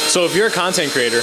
So if you're a content creator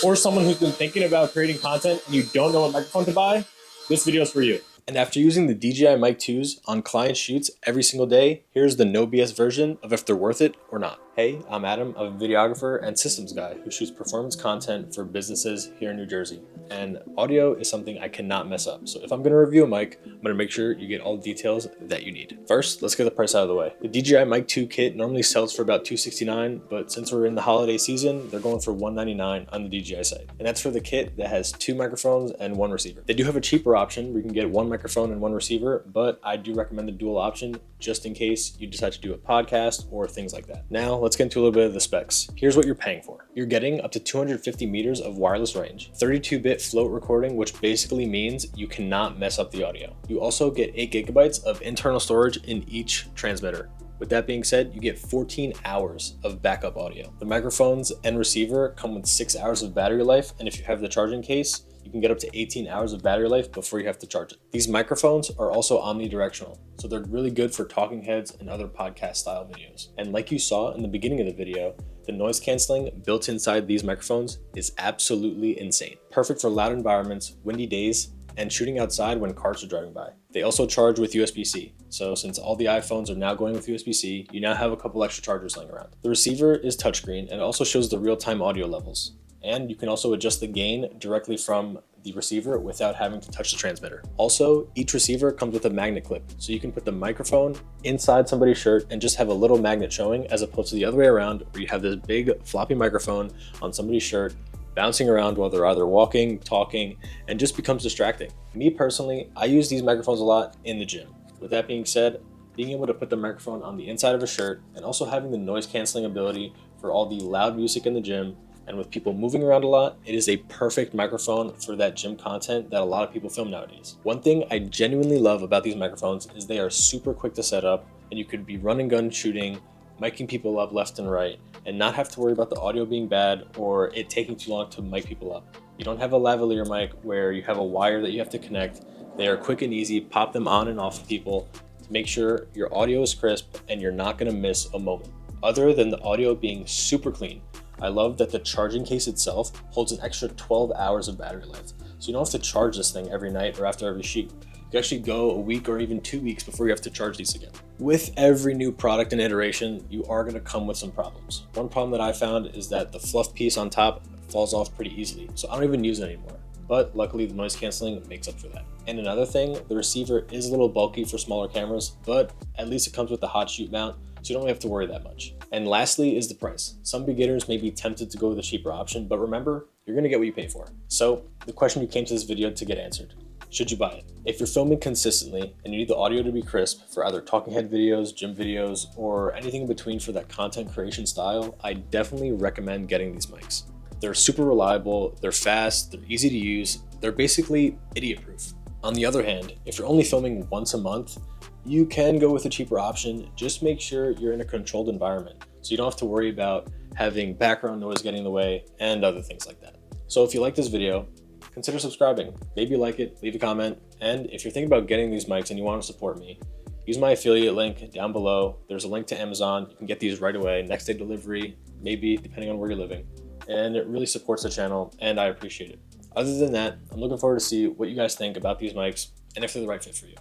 or someone who's been thinking about creating content and you don't know what microphone to buy, this video is for you. And after using the DJI Mic 2s on client shoots every single day, here's the no BS version of if they're worth it or not. Hey, I'm Adam, I'm a videographer and systems guy who shoots performance content for businesses here in New Jersey. And audio is something I cannot mess up. So if I'm gonna review a mic, I'm gonna make sure you get all the details that you need. First, let's get the price out of the way. The DJI Mic 2 kit normally sells for about $269, but since we're in the holiday season, they're going for $199 on the DJI site. And that's for the kit that has 2 microphones and 1 receiver. They do have a cheaper option where you can get 1 microphone and 1 receiver, but I do recommend the dual option just in case you decide to do a podcast or things like that. Now, let's get into a little bit of the specs. Here's what you're paying for. You're getting up to 250 meters of wireless range, 32-bit float recording, which basically means you cannot mess up the audio. You also get 8 gigabytes of internal storage in each transmitter. With that being said, you get 14 hours of backup audio. The microphones and receiver come with 6 hours of battery life, and if you have the charging case, you can get up to 18 hours of battery life before you have to charge it. These microphones are also omnidirectional, so they're really good for talking heads and other podcast style videos. And like you saw in the beginning of the video, the noise canceling built inside these microphones is absolutely insane. Perfect for loud environments, windy days, and shooting outside when cars are driving by. They also charge with USB-C. So since all the iPhones are now going with USB-C, you now have a couple extra chargers laying around. The receiver is touchscreen and it also shows the real-time audio levels. And you can also adjust the gain directly from the receiver without having to touch the transmitter. Also, each receiver comes with a magnet clip, so you can put the microphone inside somebody's shirt and just have a little magnet showing, as opposed to the other way around where you have this big floppy microphone on somebody's shirt bouncing around while they're either walking, talking, and just becomes distracting. Me personally, I use these microphones a lot in the gym. With that being said, being able to put the microphone on the inside of a shirt and also having the noise canceling ability for all the loud music in the gym, and with people moving around a lot, it is a perfect microphone for that gym content that a lot of people film nowadays. One thing I genuinely love about these microphones is they are super quick to set up, and you could be run and gun shooting, miking people up left and right, and not have to worry about the audio being bad or it taking too long to mic people up. You don't have a lavalier mic where you have a wire that you have to connect. They are quick and easy, pop them on and off of people to make sure your audio is crisp and you're not gonna miss a moment. Other than the audio being super clean, I love that the charging case itself holds an extra 12 hours of battery life. So you don't have to charge this thing every night or after every shoot. You can actually go a week or even 2 weeks before you have to charge these again. With every new product and iteration, you are gonna come with some problems. One problem that I found is that the fluff piece on top falls off pretty easily, so I don't even use it anymore. But luckily the noise canceling makes up for that. And another thing, the receiver is a little bulky for smaller cameras, but at least it comes with the hot shoot mount, so you don't have to worry that much. And lastly is the price. Some beginners may be tempted to go with a cheaper option, but remember, you're gonna get what you pay for. So the question you came to this video to get answered: should you buy it? If you're filming consistently and you need the audio to be crisp for either talking head videos, gym videos, or anything in between for that content creation style, I definitely recommend getting these mics. They're super reliable, they're fast, they're easy to use, they're basically idiot-proof. On the other hand, if you're only filming once a month, you can go with a cheaper option. Just make sure you're in a controlled environment so you don't have to worry about having background noise getting in the way and other things like that. So if you like this video, consider subscribing. Maybe like it, leave a comment, and if you're thinking about getting these mics and you want to support me, use my affiliate link down below. There's a link to Amazon. You can get these right away, next day delivery, maybe depending on where you're living. And it really supports the channel and I appreciate it. Other than that, I'm looking forward to see what you guys think about these mics and if they're the right fit for you.